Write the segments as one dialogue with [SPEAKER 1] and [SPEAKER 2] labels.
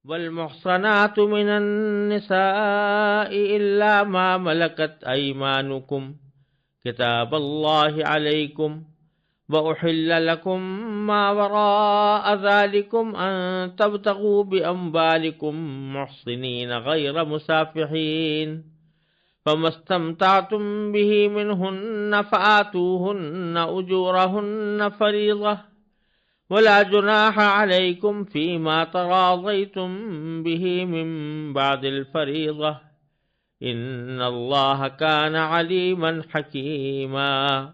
[SPEAKER 1] والمحصنات من النساء إلا ما ملكت أيمانكم كتاب الله عليكم وأحل لكم ما وراء ذلكم أن تبتغوا بأموالكم محصنين غير مسافحين فما استمتعتم به منهن فآتوهن أجورهن فريضة ولا جناح عليكم فيما تراضيتم به من بعد الفريضة إن الله كان عليما حكيما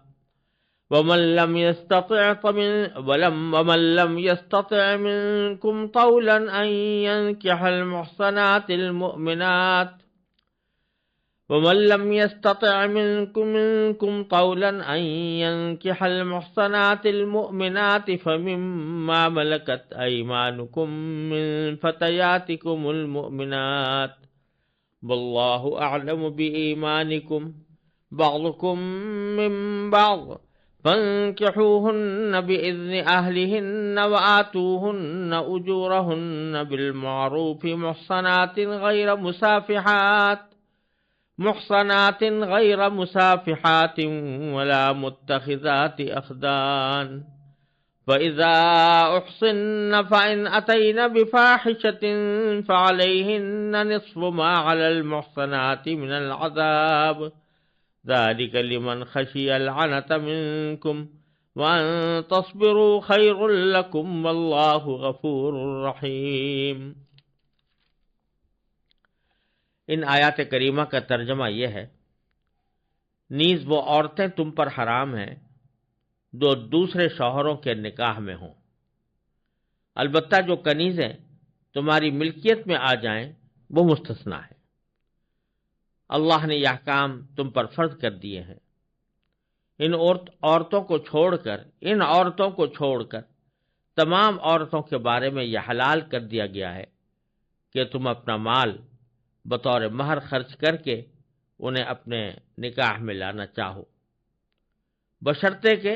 [SPEAKER 1] ومن لم يستطع منكم طولا أن ينكح المحصنات المؤمنات ومن لم يستطع منكم طولا أن ينكح المحصنات المؤمنات فمما ملكت أيمانكم من فتياتكم المؤمنات والله أعلم بإيمانكم بعضكم من بعض فانكحوهن بإذن أهلهن وآتوهن أجورهن بالمعروف محصنات غير مسافحات ولا متخذات أخدان فإذا أحصن فإن أتين بفاحشة فعليهن نصف ما على المحصنات من العذاب ذلك لمن خشي العنة منكم وأن تصبروا خير لكم والله غفور رحيم۔ ان آیات کریمہ کا ترجمہ یہ ہے، نیز وہ عورتیں تم پر حرام ہیں جو دوسرے شوہروں کے نکاح میں ہوں، البتہ جو کنیزیں تمہاری ملکیت میں آ جائیں وہ مستثنا ہے۔ اللہ نے یہ احکام تم پر فرض کر دیے ہیں۔ ان عورتوں کو چھوڑ کر تمام عورتوں کے بارے میں یہ حلال کر دیا گیا ہے کہ تم اپنا مال بطور مہر خرچ کر کے انہیں اپنے نکاح میں لانا چاہو، بشرطے کہ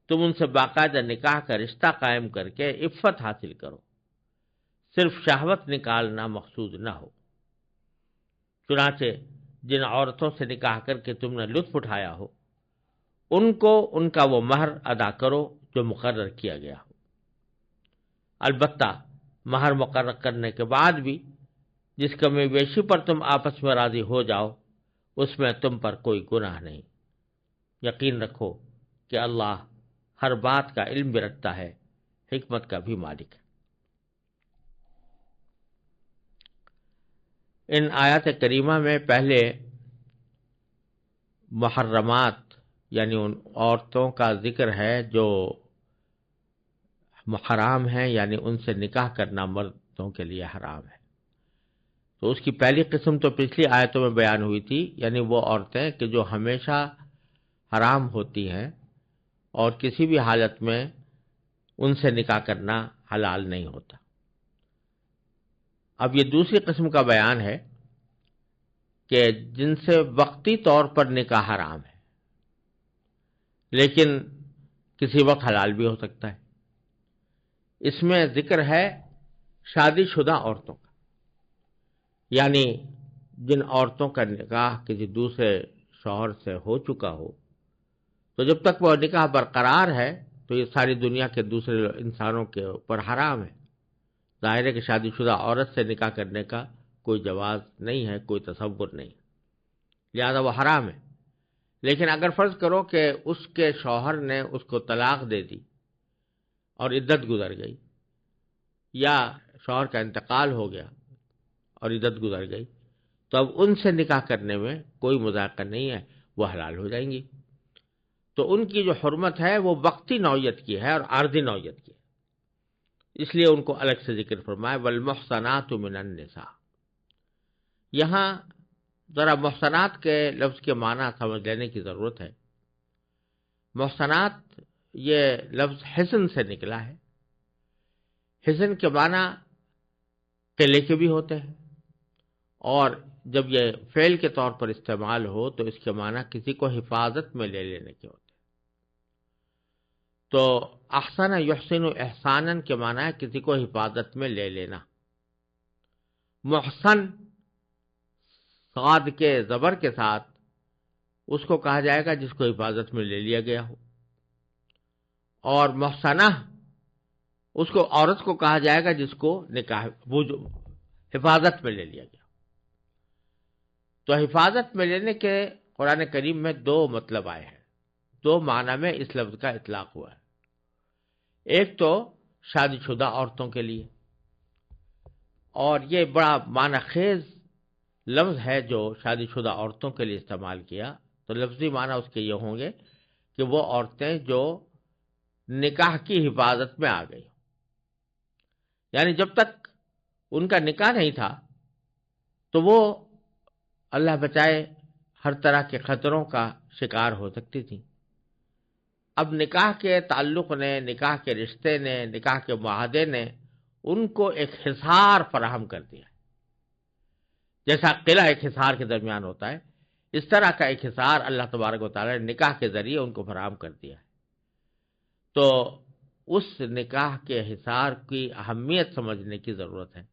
[SPEAKER 1] تم ان سے باقاعدہ نکاح کا رشتہ قائم کر کے عفت حاصل کرو، صرف شہوت نکالنا مقصود نہ ہو۔ چنانچہ جن عورتوں سے نکاح کر کے تم نے لطف اٹھایا ہو ان کو ان کا وہ مہر ادا کرو جو مقرر کیا گیا ہو۔ البتہ مہر مقرر کرنے کے بعد بھی جس کمی بیشی پر تم آپس میں راضی ہو جاؤ اس میں تم پر کوئی گناہ نہیں۔ یقین رکھو کہ اللہ ہر بات کا علم بھی رکھتا ہے، حکمت کا بھی مالک ہے۔ ان آیات کریمہ میں پہلے محرمات یعنی ان عورتوں کا ذکر ہے جو حرام ہیں، یعنی ان سے نکاح کرنا مردوں کے لیے حرام ہے۔ تو اس کی پہلی قسم تو پچھلی آیتوں میں بیان ہوئی تھی، یعنی وہ عورتیں کہ جو ہمیشہ حرام ہوتی ہیں اور کسی بھی حالت میں ان سے نکاح کرنا حلال نہیں ہوتا۔ اب یہ دوسری قسم کا بیان ہے کہ جن سے وقتی طور پر نکاح حرام ہے لیکن کسی وقت حلال بھی ہو سکتا ہے۔ اس میں ذکر ہے شادی شدہ عورتوں کا، یعنی جن عورتوں کا نکاح کسی دوسرے شوہر سے ہو چکا ہو، تو جب تک وہ نکاح برقرار ہے تو یہ ساری دنیا کے دوسرے انسانوں کے اوپر حرام ہے۔ ظاہر ہے کہ شادی شدہ عورت سے نکاح کرنے کا کوئی جواز نہیں ہے، کوئی تصور نہیں، لہذا وہ حرام ہے۔ لیکن اگر فرض کرو کہ اس کے شوہر نے اس کو طلاق دے دی اور عدت گزر گئی، یا شوہر کا انتقال ہو گیا اور عدت گزر گئی، تو اب ان سے نکاح کرنے میں کوئی مذاکرہ نہیں ہے، وہ حلال ہو جائیں گی۔ تو ان کی جو حرمت ہے وہ وقتی نوعیت کی ہے اور عارضی نوعیت کی ہے، اس لیے ان کو الگ سے ذکر فرمایا والمحصنات من النساء۔ یہاں ذرا محصنات کے لفظ کے معنی سمجھ لینے کی ضرورت ہے۔ محصنات یہ لفظ حصن سے نکلا ہے۔ حصن کے معنی قلعے کے بھی ہوتے ہیں، اور جب یہ فعل کے طور پر استعمال ہو تو اس کے معنی کسی کو حفاظت میں لے لینے کے ہوتے ہیں۔ تو احسن یحسن احسانا کے معنی ہے کسی کو حفاظت میں لے لینا۔ محسن صاد کے زبر کے ساتھ اس کو کہا جائے گا جس کو حفاظت میں لے لیا گیا ہو، اور محسنہ اس کو عورت کو کہا جائے گا جس کو نکاح وہ جو حفاظت میں لے لیا گیا۔ تو حفاظت میں لینے کے قرآن کریم میں دو مطلب آئے ہیں، دو معنی میں اس لفظ کا اطلاق ہوا ہے۔ ایک تو شادی شدہ عورتوں کے لیے، اور یہ بڑا معنی خیز لفظ ہے جو شادی شدہ عورتوں کے لیے استعمال کیا، تو لفظی معنی اس کے یہ ہوں گے کہ وہ عورتیں جو نکاح کی حفاظت میں آ گئی، یعنی جب تک ان کا نکاح نہیں تھا تو وہ اللہ بچائے ہر طرح کے خطروں کا شکار ہو سکتی تھیں۔ اب نکاح کے تعلق نے، نکاح کے رشتے نے، نکاح کے معاہدے نے ان کو ایک حصار فراہم کر دیا، جیسا قلعہ ایک حصار کے درمیان ہوتا ہے، اس طرح کا ایک حصار اللہ تبارک و تعالی نے نکاح کے ذریعے ان کو فراہم کر دیا ہے۔ تو اس نکاح کے حصار کی اہمیت سمجھنے کی ضرورت ہے،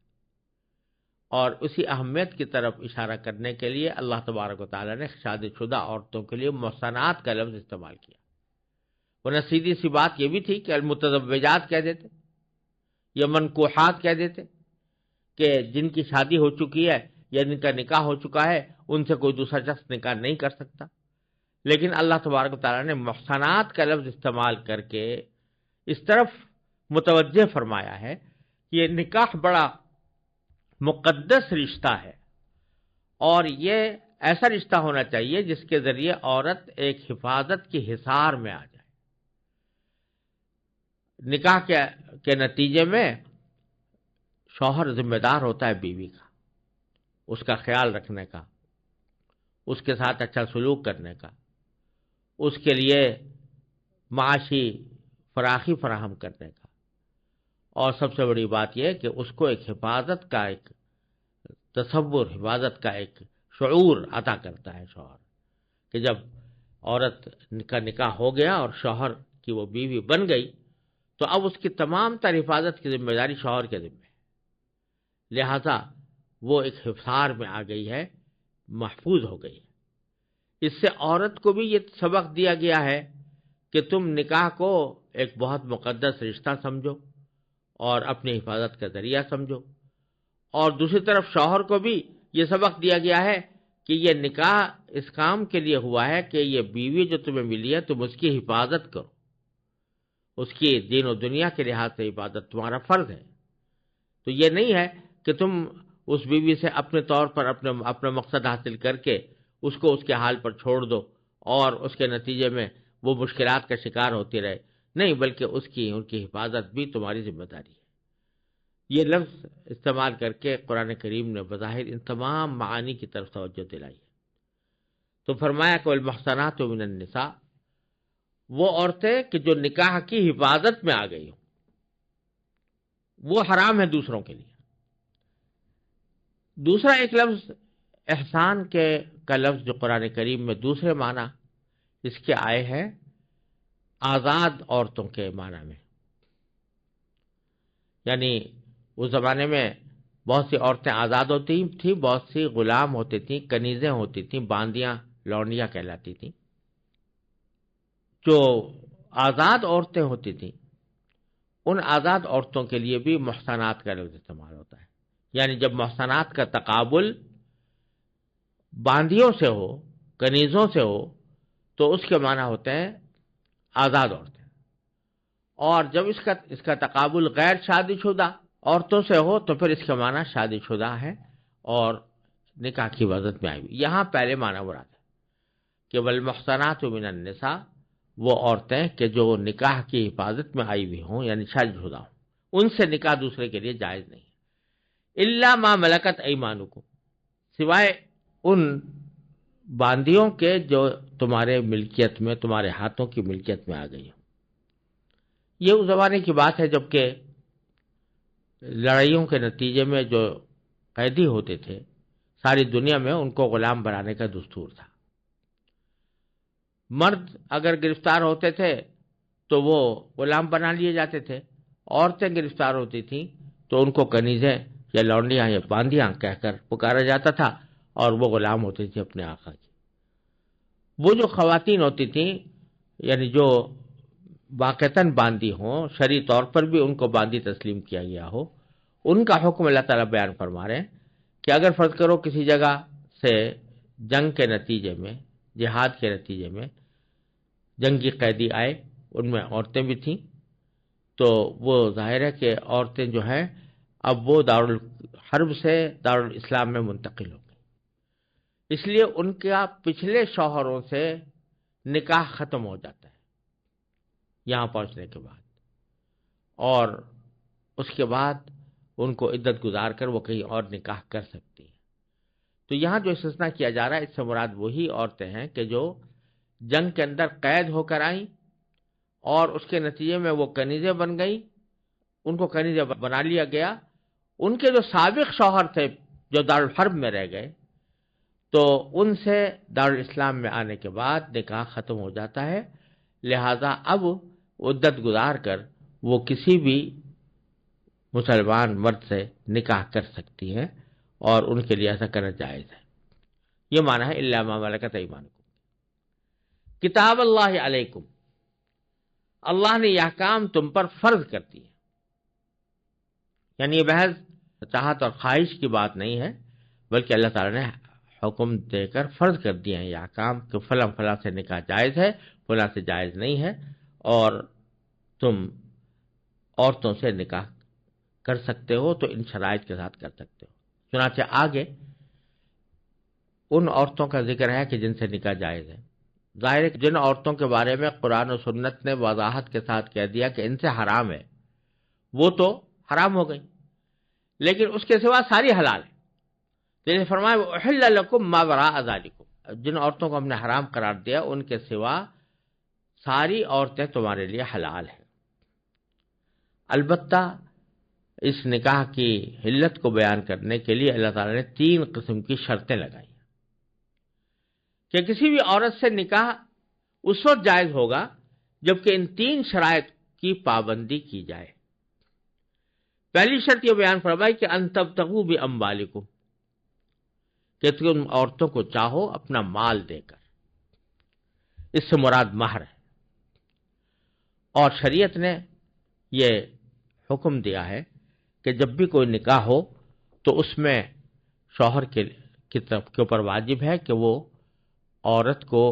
[SPEAKER 1] اور اسی اہمیت کی طرف اشارہ کرنے کے لیے اللہ تبارک و تعالی نے شادی شدہ عورتوں کے لیے محسنات کا لفظ استعمال کیا۔ ورنہ سیدھی سی بات یہ بھی تھی کہ المتزوجات کہہ دیتے یا منکوحات کہہ دیتے کہ جن کی شادی ہو چکی ہے یا جن کا نکاح ہو چکا ہے ان سے کوئی دوسرا شخص نکاح نہیں کر سکتا، لیکن اللہ تبارک و تعالی نے محسنات کا لفظ استعمال کر کے اس طرف متوجہ فرمایا ہے کہ یہ نکاح بڑا مقدس رشتہ ہے، اور یہ ایسا رشتہ ہونا چاہیے جس کے ذریعے عورت ایک حفاظت کی حصار میں آ جائے۔ نکاح کے نتیجے میں شوہر ذمہ دار ہوتا ہے بیوی کا، اس کا خیال رکھنے کا، اس کے ساتھ اچھا سلوک کرنے کا، اس کے لیے معاشی فراخی فراہم کرنے کا، اور سب سے بڑی بات یہ کہ اس کو ایک حفاظت کا ایک تصور، حفاظت کا ایک شعور عطا کرتا ہے شوہر، کہ جب عورت کا نکاح ہو گیا اور شوہر کی وہ بیوی بن گئی تو اب اس کی تمام تر حفاظت کی ذمہ داری شوہر کے ذمہ ہے، لہذا وہ ایک حصار میں آ گئی ہے، محفوظ ہو گئی ہے۔ اس سے عورت کو بھی یہ سبق دیا گیا ہے کہ تم نکاح کو ایک بہت مقدس رشتہ سمجھو اور اپنی حفاظت کا ذریعہ سمجھو، اور دوسری طرف شوہر کو بھی یہ سبق دیا گیا ہے کہ یہ نکاح اس کام کے لیے ہوا ہے کہ یہ بیوی جو تمہیں ملی ہے تم اس کی حفاظت کرو، اس کی دین و دنیا کے لحاظ سے حفاظت تمہارا فرض ہے۔ تو یہ نہیں ہے کہ تم اس بیوی سے اپنے طور پر اپنا مقصد حاصل کر کے اس کو اس کے حال پر چھوڑ دو اور اس کے نتیجے میں وہ مشکلات کا شکار ہوتی رہے، نہیں، بلکہ ان کی حفاظت بھی تمہاری ذمہ داری ہے۔ یہ لفظ استعمال کر کے قرآن کریم نے بظاہر ان تمام معانی کی طرف توجہ دلائی ہے۔ تو فرمایا کہ والمحصنات من النساء، وہ عورتیں کہ جو نکاح کی حفاظت میں آ گئی ہوں، وہ حرام ہے دوسروں کے لیے۔ دوسرا ایک لفظ احسان کا لفظ جو قرآن کریم میں دوسرے معنی اس کے آئے ہیں آزاد عورتوں کے معنی میں، یعنی اس زمانے میں بہت سی عورتیں آزاد ہوتی تھیں، بہت سی غلام ہوتی تھیں، کنیزیں ہوتی تھیں، باندیاں، لونڈیاں کہلاتی تھیں۔ جو آزاد عورتیں ہوتی تھیں ان آزاد عورتوں کے لیے بھی محسنات کا لفظ استعمال ہوتا ہے، یعنی جب محسنات کا تقابل باندیوں سے ہو، کنیزوں سے ہو، تو اس کے معنی ہوتے ہیں آزاد عورتیں، اور جب اس کا تقابل غیر شادی شدہ عورتوں سے ہو تو پھر اس کا معنی شادی شدہ ہے اور نکاح کی حفاظت میں آئی ہوئی۔ یہاں پہلے معنی مراد ہے کہ والمحصنات من النساء، وہ عورتیں کہ جو نکاح کی حفاظت میں آئی ہوئی ہوں، یعنی شادی شدہ ہوں، ان سے نکاح دوسرے کے لیے جائز نہیں ہے، الا ما ملکت ایمانکم، سوائے ان باندیوں کے جو تمہارے ملکیت میں، تمہارے ہاتھوں کی ملکیت میں آ گئی ہوں۔ یہ اس زمانے کی بات ہے جب کہ لڑائیوں کے نتیجے میں جو قیدی ہوتے تھے ساری دنیا میں ان کو غلام بنانے کا دستور تھا۔ مرد اگر گرفتار ہوتے تھے تو وہ غلام بنا لیے جاتے تھے، عورتیں گرفتار ہوتی تھیں تو ان کو کنیزیں یا لونڈیاں یا باندیاں کہہ کر پکارا جاتا تھا، اور وہ غلام ہوتی تھی اپنے آقا کی۔ وہ جو خواتین ہوتی تھیں، یعنی جو واقعتاً باندی ہوں، شرعی طور پر بھی ان کو باندی تسلیم کیا گیا ہو، ان کا حکم اللہ تعالیٰ بیان فرما رہے ہیں کہ اگر فرض کرو کسی جگہ سے جنگ کے نتیجے میں، جہاد کے نتیجے میں جنگی قیدی آئے، ان میں عورتیں بھی تھیں، تو وہ ظاہر ہے کہ عورتیں جو ہیں اب وہ دارالحرب سے دارالاسلام میں منتقل ہو گئی، اس لیے ان کا پچھلے شوہروں سے نکاح ختم ہو جاتا ہے یہاں پہنچنے کے بعد، اور اس کے بعد ان کو عدت گزار کر وہ کہیں اور نکاح کر سکتی ہیں۔ تو یہاں جو استثناء کیا جا رہا ہے، اس سے مراد وہی عورتیں ہیں کہ جو جنگ کے اندر قید ہو کر آئیں اور اس کے نتیجے میں وہ کنیزیں بن گئیں، ان کو کنیزیں بنا لیا گیا، ان کے جو سابق شوہر تھے جو دارالحرب میں رہ گئے، تو ان سے دارالاسلام میں آنے کے بعد نکاح ختم ہو جاتا ہے، لہذا اب عدت گزار کر وہ کسی بھی مسلمان مرد سے نکاح کر سکتی ہیں، اور ان کے لیے ایسا کرنا جائز ہے۔ یہ معنی ہے الا ما ملکت ایمانکم۔ کتاب اللہ علیکم، اللہ نے یہ احکام تم پر فرض کر دیے، یعنی یہ محض چاہت اور خواہش کی بات نہیں ہے، بلکہ اللہ تعالیٰ نے حکم دے کر فرض کر دیے ہیں یہ احکام کہ فلاں فلاں سے نکاح جائز ہے، فلاں سے جائز نہیں ہے، اور تم عورتوں سے نکاح کر سکتے ہو تو ان شرائط کے ساتھ کر سکتے ہو۔ چنانچہ آگے ان عورتوں کا ذکر ہے کہ جن سے نکاح جائز ہے۔ ظاہر ہے کہ جن عورتوں کے بارے میں قرآن و سنت نے وضاحت کے ساتھ کہہ دیا کہ ان سے حرام ہے، وہ تو حرام ہو گئی، لیکن اس کے سوا ساری حلال ہے۔ جیسے فرمایا وَأُحِلَّ لَكُم مَّا وَرَاءَ ذَلِكُمْ، جن عورتوں کو ہم نے حرام قرار دیا ان کے سوا ساری عورتیں تمہارے لیے حلال ہیں۔ البتہ اس نکاح کی حلت کو بیان کرنے کے لیے اللہ تعالیٰ نے 3 قسم کی شرطیں لگائی کہ کسی بھی عورت سے نکاح اس وقت جائز ہوگا جبکہ ان 3 شرائط کی پابندی کی جائے۔ پہلی شرط یہ بیان فرمائی کہ ان تبتغوا باموالکم، کہ تم عورتوں کو چاہو اپنا مال دے کر، اس سے مراد مہر ہے، اور شریعت نے یہ حکم دیا ہے کہ جب بھی کوئی نکاح ہو تو اس میں شوہر کے اوپر واجب ہے کہ وہ عورت کو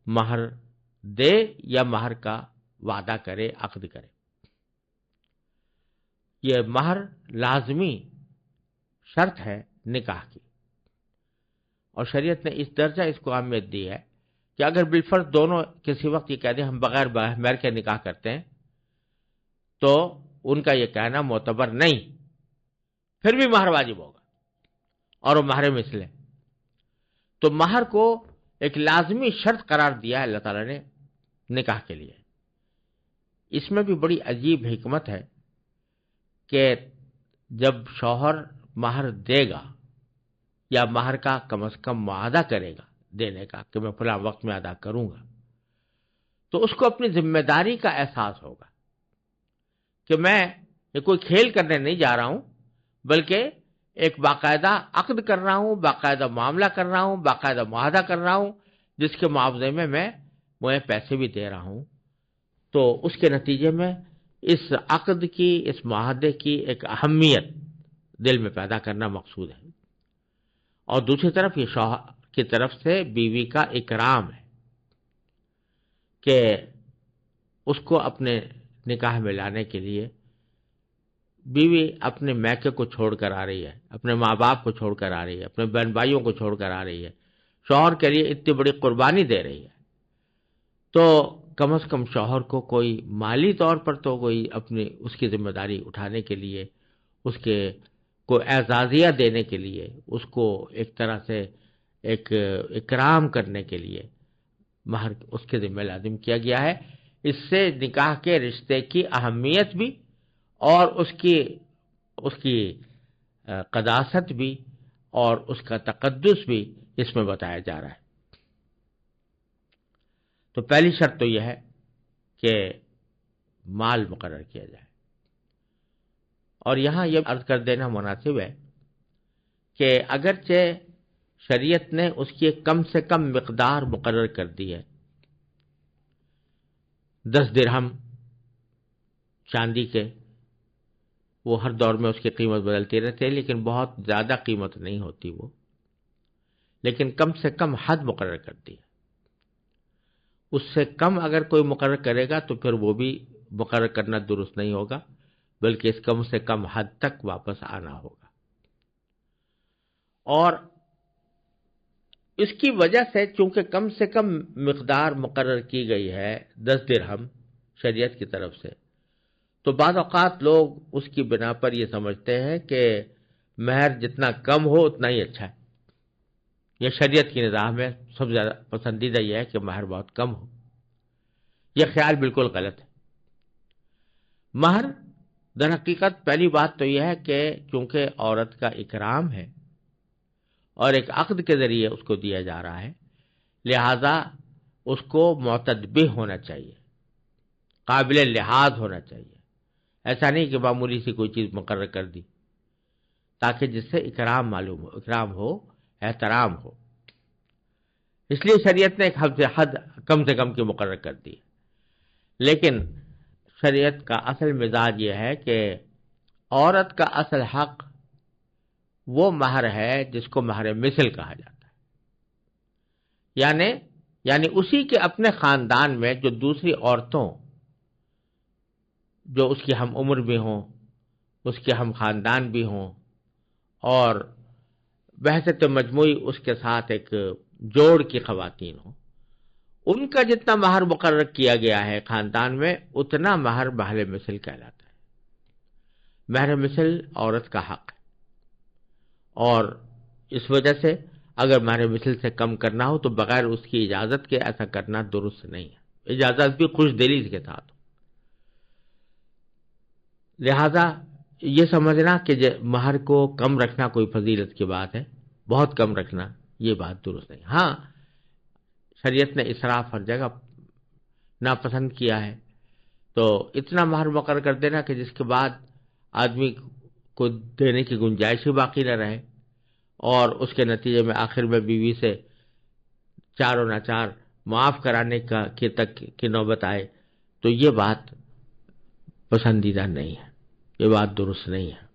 [SPEAKER 1] مہر دے یا مہر کا وعدہ کرے، عقد کرے۔ یہ مہر لازمی شرط ہے نکاح کی، اور شریعت نے اس درجہ اس کو اہمیت دی ہے کہ اگر بالفرض دونوں کسی وقت یہ کہہ دیں ہم بغیر مہر کے نکاح کرتے ہیں تو ان کا یہ کہنا معتبر نہیں، پھر بھی مہر واجب ہوگا، اور وہ مہر مثل ہے۔ تو مہر کو ایک لازمی شرط قرار دیا ہے اللہ تعالیٰ نے نکاح کے لیے۔ اس میں بھی بڑی عجیب حکمت ہے کہ جب شوہر مہر دے گا یا مہر کا کم از کم معاہدہ کرے گا دینے کا کہ میں فلاں وقت میں ادا کروں گا، تو اس کو اپنی ذمہ داری کا احساس ہوگا کہ میں یہ کوئی کھیل کرنے نہیں جا رہا ہوں، بلکہ ایک باقاعدہ عقد کر رہا ہوں، باقاعدہ معاملہ کر رہا ہوں، باقاعدہ معاہدہ کر رہا ہوں، جس کے معاوضے میں میں پیسے بھی دے رہا ہوں۔ تو اس کے نتیجے میں اس عقد کی، اس معاہدے کی ایک اہمیت دل میں پیدا کرنا مقصود ہے، اور دوسری طرف یہ شوہر کی طرف سے بیوی کا اکرام ہے کہ اس کو اپنے نکاح میں لانے کے لیے بیوی اپنے میکے کو چھوڑ کر آ رہی ہے، اپنے ماں باپ کو چھوڑ کر آ رہی ہے، اپنے بہن بھائیوں کو چھوڑ کر آ رہی ہے، شوہر کے لیے اتنی بڑی قربانی دے رہی ہے، تو کم از کم شوہر کو کوئی مالی طور پر تو کوئی اپنی اس کی ذمہ داری اٹھانے کے لیے، اس کے کو اعزازیہ دینے کے لیے، اس کو ایک طرح سے ایک اکرام کرنے کے لیے مہر اس کے ذمہ لازم کیا گیا ہے۔ اس سے نکاح کے رشتے کی اہمیت بھی اور اس کی قداست بھی اور اس کا تقدس بھی اس میں بتایا جا رہا ہے۔ تو پہلی شرط تو یہ ہے کہ مال مقرر کیا جائے، اور یہاں یہ عرض کر دینا مناسب ہے کہ اگرچہ شریعت نے اس کی ایک کم سے کم مقدار مقرر کر دی ہے، 10 درہم چاندی کے، وہ ہر دور میں اس کی قیمت بدلتی رہتی ہے، لیکن بہت زیادہ قیمت نہیں ہوتی وہ، لیکن کم سے کم حد مقرر کر دی ہے۔ اس سے کم اگر کوئی مقرر کرے گا تو پھر وہ بھی مقرر کرنا درست نہیں ہوگا، بلکہ اس کم سے کم حد تک واپس آنا ہوگا۔ اور اس کی وجہ سے چونکہ کم سے کم مقدار مقرر کی گئی ہے 10 درہم شریعت کی طرف سے، تو بعض اوقات لوگ اس کی بنا پر یہ سمجھتے ہیں کہ مہر جتنا کم ہو اتنا ہی اچھا ہے۔ یہ شریعت کی نظام ہے، سب سے زیادہ پسندیدہ یہ ہے کہ مہر بہت کم ہو۔ یہ خیال بالکل غلط ہے۔ مہر در حقیقت پہلی بات تو یہ ہے کہ چونکہ عورت کا اکرام ہے اور ایک عقد کے ذریعے اس کو دیا جا رہا ہے، لہذا اس کو معتد ہونا چاہیے، قابل لحاظ ہونا چاہیے۔ ایسا نہیں کہ معمولی سی کوئی چیز مقرر کر دی، تاکہ جس سے اکرام معلوم ہو، اکرام ہو، احترام ہو۔ اس لیے شریعت نے ایک حد کم سے کم کی مقرر کر دی، لیکن شریعت کا اصل مزاج یہ ہے کہ عورت کا اصل حق وہ مہر ہے جس کو مہر مثل کہا جاتا ہے، یعنی اسی کے اپنے خاندان میں جو دوسری عورتوں جو اس کی ہم عمر بھی ہوں، اس کے ہم خاندان بھی ہوں، اور بحثیت مجموعی اس کے ساتھ ایک جوڑ کی خواتین ہوں، ان کا جتنا مہر مقرر کیا گیا ہے خاندان میں، اتنا مہر مہر مثل کہلاتا ہے۔ مہر مثل عورت کا حق ہے، اور اس وجہ سے اگر مہر مثل سے کم کرنا ہو تو بغیر اس کی اجازت کے ایسا کرنا درست نہیں ہے، اجازت بھی خوش دلی کے ساتھ ہو۔ لہذا یہ سمجھنا کہ مہر کو کم رکھنا کوئی فضیلت کی بات ہے، بہت کم رکھنا، یہ بات درست نہیں۔ ہاں، شریعت نے اسراف ہر جگہ ناپسند کیا ہے، تو اتنا مہر مقرر کر دینا کہ جس کے بعد آدمی کو دینے کی گنجائش ہی باقی نہ رہے، اور اس کے نتیجے میں آخر میں بیوی سے چار و ناچار معاف کرانے کی نوبت آئے، تو یہ بات پسندیدہ نہیں ہے، یہ بات درست نہیں ہے۔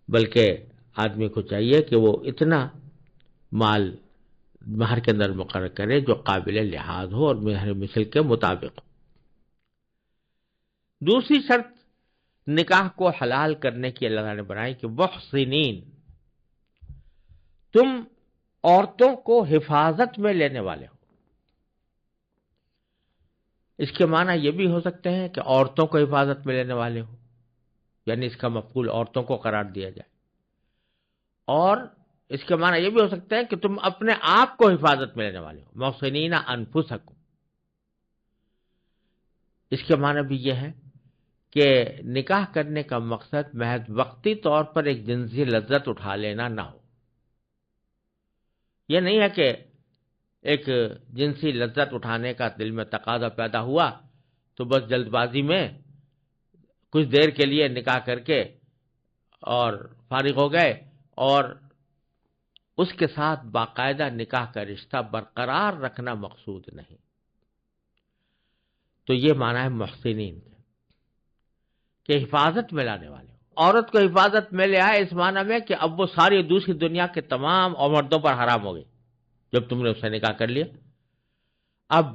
[SPEAKER 1] بلکہ آدمی کو چاہیے کہ وہ اتنا مال مہر کے اندر مقرر کرے جو قابل لحاظ ہو اور مہر مثل کے مطابق ہو۔ دوسری شرط نکاح کو حلال کرنے کی اللہ نے بنائی کہ محسنین، تم عورتوں کو حفاظت میں لینے والے ہو۔ اس کے معنی یہ بھی ہو سکتے ہیں کہ عورتوں کو حفاظت میں لینے والے ہو، یعنی اس کا مفعول عورتوں کو قرار دیا جائے، اور اس کے معنی یہ بھی ہو سکتا ہے کہ تم اپنے آپ کو حفاظت میں لینے والے ہو، محسنین انفسکم۔ اس کے معنی بھی یہ ہے کہ نکاح کرنے کا مقصد محض وقتی طور پر ایک جنسی لذت اٹھا لینا نہ ہو۔ یہ نہیں ہے کہ ایک جنسی لذت اٹھانے کا دل میں تقاضا پیدا ہوا تو بس جلد بازی میں کچھ دیر کے لیے نکاح کر کے اور فارغ ہو گئے، اور اس کے ساتھ باقاعدہ نکاح کا رشتہ برقرار رکھنا مقصود نہیں۔ تو یہ معنی ہے محسنین کہ حفاظت میں لانے والے ہو۔ عورت کو حفاظت میں لے آئے اس معنی میں کہ اب وہ ساری دوسری دنیا کے تمام اور مردوں پر حرام ہو گئی۔ جب تم نے اس سے نکاح کر لیا، اب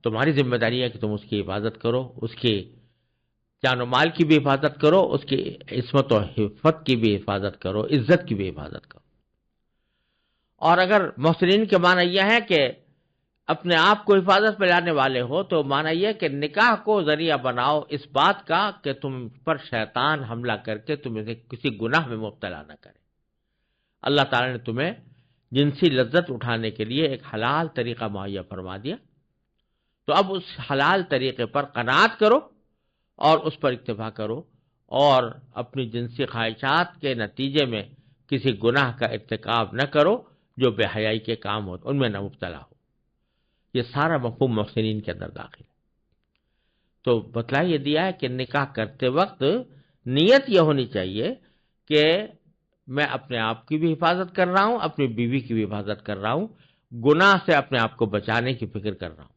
[SPEAKER 1] تمہاری ذمہ داری ہے کہ تم اس کی حفاظت کرو، اس کی جان و مال کی بھی حفاظت کرو، اس کی عصمت و حفظ کی بھی حفاظت کرو، عزت کی بھی حفاظت کرو۔ اور اگر محسنین کے معنی یہ ہے کہ اپنے آپ کو حفاظت میں لانے والے ہو، تو معنی یہ کہ نکاح کو ذریعہ بناؤ اس بات کا کہ تم پر شیطان حملہ کر کے تمہیں کسی گناہ میں مبتلا نہ کرے۔ اللہ تعالی نے تمہیں جنسی لذت اٹھانے کے لیے ایک حلال طریقہ مہیا فرما دیا، تو اب اس حلال طریقے پر قناعت کرو اور اس پر اکتفا کرو، اور اپنی جنسی خواہشات کے نتیجے میں کسی گناہ کا ارتکاب نہ کرو جو بے حیائی کے کام ہو، ان میں نہ مبتلا ہو۔ یہ سارا مفہوم محسنین کے اندر داخل ہے۔ تو بتلا یہ دیا ہے کہ نکاح کرتے وقت نیت یہ ہونی چاہیے کہ میں اپنے آپ کی بھی حفاظت کر رہا ہوں، اپنی بیوی کی بھی حفاظت کر رہا ہوں، گناہ سے اپنے آپ کو بچانے کی فکر کر رہا ہوں۔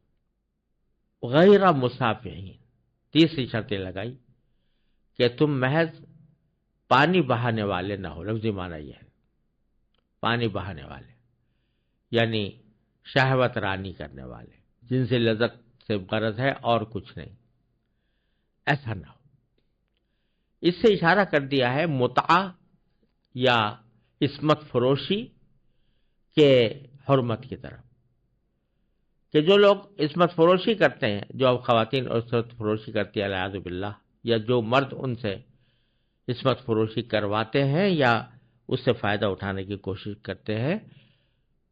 [SPEAKER 1] غیر مصافحین، تیسری شرط لگائی کہ تم محض پانی بہانے والے نہ ہو۔ لفظی معنی یہ ہے، پانی بہانے والے یعنی شہوت رانی کرنے والے، جن سے لذت سے غرض ہے اور کچھ نہیں، ایسا نہ ہو۔ اس سے اشارہ کر دیا ہے متعہ یا عصمت فروشی کے حرمت کی طرف، کہ جو لوگ عصمت فروشی کرتے ہیں، جو اب خواتین عصمت فروشی کرتی ہیں والعیاذ باللہ، یا جو مرد ان سے عصمت فروشی کرواتے ہیں یا اس سے فائدہ اٹھانے کی کوشش کرتے ہیں،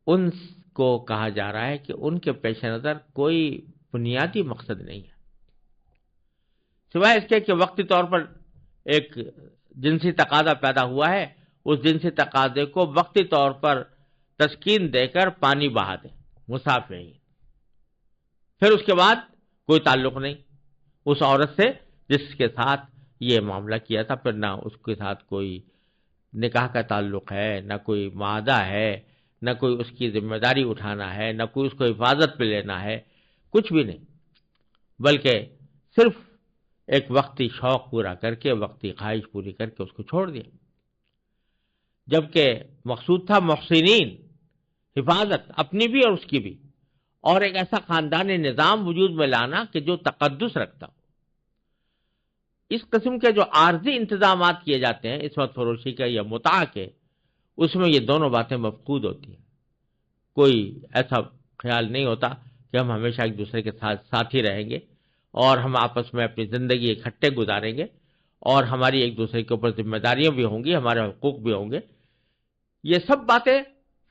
[SPEAKER 1] ان کو کہا جا رہا ہے کہ ان کے پیش نظر کوئی بنیادی مقصد نہیں ہے، سوائے اس کے کہ وقتی طور پر ایک جنسی تقاضا پیدا ہوا ہے، اس جنسی تقاضے کو وقتی طور پر تسکین دے کر پانی بہا دیں، مسافرین۔ پھر اس کے بعد کوئی تعلق نہیں اس عورت سے جس کے ساتھ یہ معاملہ کیا تھا، پھر نہ اس کے ساتھ کوئی نکاح کا تعلق ہے، نہ کوئی معاہدہ ہے، نہ کوئی اس کی ذمہ داری اٹھانا ہے، نہ کوئی اس کو حفاظت پہ لینا ہے، کچھ بھی نہیں، بلکہ صرف ایک وقتی شوق پورا کر کے، وقتی خواہش پوری کر کے اس کو چھوڑ دیا، جبکہ مقصود تھا محسنین، حفاظت اپنی بھی اور اس کی بھی، اور ایک ایسا خاندانی نظام وجود میں لانا کہ جو تقدس رکھتا ہو۔ اس قسم کے جو عارضی انتظامات کیے جاتے ہیں عصمت فروشی کے یا متاع کے، اس میں یہ دونوں باتیں مفقود ہوتی ہیں۔ کوئی ایسا خیال نہیں ہوتا کہ ہم ہمیشہ ایک دوسرے کے ساتھ ساتھی رہیں گے اور ہم آپس میں اپنی زندگی اکٹھے گزاریں گے اور ہماری ایک دوسرے کے اوپر ذمہ داریاں بھی ہوں گی، ہمارے حقوق بھی ہوں گے۔ یہ سب باتیں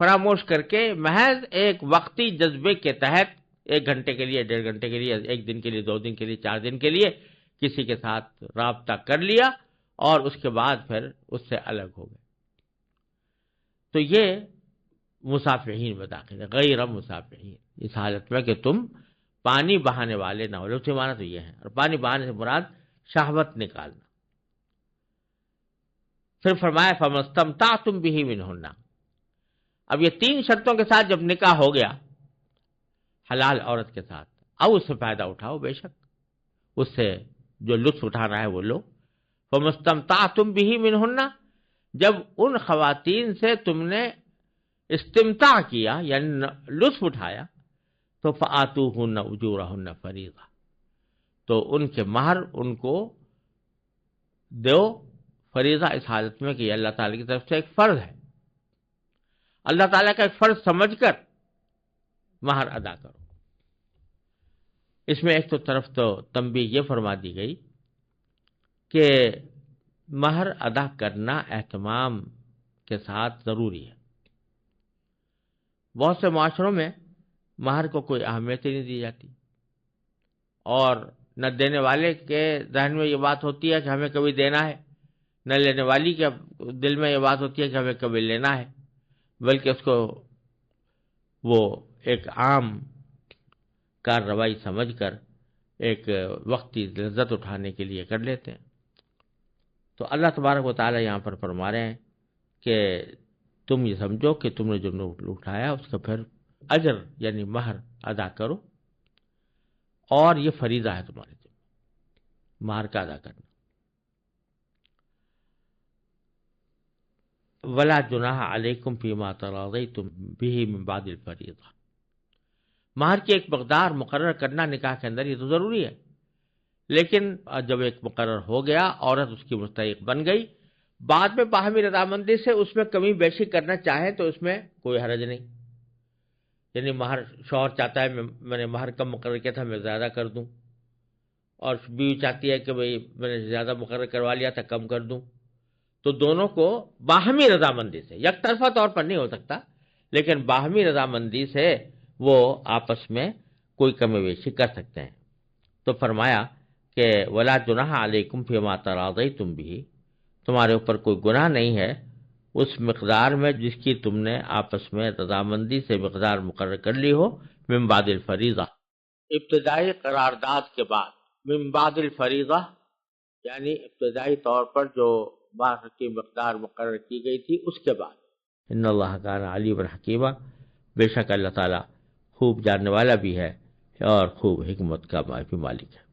[SPEAKER 1] فراموش کر کے محض ایک وقتی جذبے کے تحت 1 گھنٹے کے لیے، 1.5 گھنٹے کے لیے، 1 دن کے لیے، 2 دن کے لیے، 4 دن کے لیے کسی کے ساتھ رابطہ کر لیا اور اس کے بعد پھر اس سے الگ ہو گئے، تو یہ مسافحین میں داخل ہے، غیر مسافحین، اس حالت میں کہ تم پانی بہانے والے نہ ہو۔ لفظی معنی تو یہ ہے، اور پانی بہانے سے مراد شہوت نکالنا۔ پھر فرمایا فَمَسْتَمْتَعْتُمْ بِهِ مِنْهُنَّ۔ اب یہ 3 شرطوں کے ساتھ جب نکاح ہو گیا حلال عورت کے ساتھ، اب اس سے فائدہ اٹھاؤ، بے شک اس سے جو لطف اٹھانا ہے وہ لو۔ فَمَسْتَمْتَعْتُمْ بِهِ مِنْهُنَّ، جب ان خواتین سے تم نے استمتاع کیا یعنی لطف اٹھایا، تو فَآتُوهُنَّ أُجُورَهُنَّ فَرِيضَةً، تو ان کے مہر ان کو دو فریضہ، اس حالت میں کہ یہ اللہ تعالیٰ کی طرف سے ایک فرض ہے، اللہ تعالیٰ کا ایک فرض سمجھ کر مہر ادا کرو۔ اس میں ایک تو طرف تو تنبیہ یہ فرما دی گئی کہ مہر ادا کرنا اہتمام کے ساتھ ضروری ہے۔ بہت سے معاشروں میں مہر کو کوئی اہمیت ہی نہیں دی جاتی، اور نہ دینے والے کے ذہن میں یہ بات ہوتی ہے کہ ہمیں کبھی دینا ہے، نہ لینے والی کے دل میں یہ بات ہوتی ہے کہ ہمیں کبھی لینا ہے، بلکہ اس کو وہ ایک عام کارروائی سمجھ کر ایک وقتی لذت اٹھانے کے لیے کر لیتے ہیں۔ تو اللہ تبارک و تعالیٰ یہاں پر فرما رہے ہیں کہ تم یہ سمجھو کہ تم نے جو اٹھایا اس کا پھر اجر یعنی مہر ادا کرو، اور یہ فریضہ ہے تمہارے ذمہ مہر کا ادا کرنا۔ ولا جناح علیکم فیما تراضیتم بہ من بعد الفریضہ، مہر کی ایک مقدار مقرر کرنا نکاح کے اندر یہ تو ضروری ہے، لیکن جب ایک مقرر ہو گیا، عورت اس کی مستحق بن گئی، بعد میں باہمی رضامندی سے اس میں کمی بیشی کرنا چاہے تو اس میں کوئی حرج نہیں، یعنی مہر شوہر چاہتا ہے میں نے مہر کم مقرر کیا تھا میں زیادہ کر دوں، اور بیوی چاہتی ہے کہ بھئی میں نے زیادہ مقرر کروا لیا تھا کم کر دوں، تو دونوں کو باہمی رضامندی سے، یک طرفہ طور پر نہیں ہو سکتا، لیکن باہمی رضامندی سے وہ آپس میں کوئی کمی بیشی کر سکتے ہیں۔ تو فرمایا کہ ولا جناح علیکم فیما تراضیتم بہ، تمہارے اوپر کوئی گناہ نہیں ہے اس مقدار میں جس کی تم نے آپس میں رضامندی سے مقدار مقرر کر لی ہو، من بعد الفریضہ، ابتدائی قرارداد کے بعد، من بعد الفریضہ یعنی ابتدائی طور پر جو مہر کی مقدار مقرر کی گئی تھی اس کے بعد۔ ان اللہ کان علیم حکیمہ، بے شک اللہ تعالیٰ خوب جاننے والا بھی ہے اور خوب حکمت کا بھی مالک ہے۔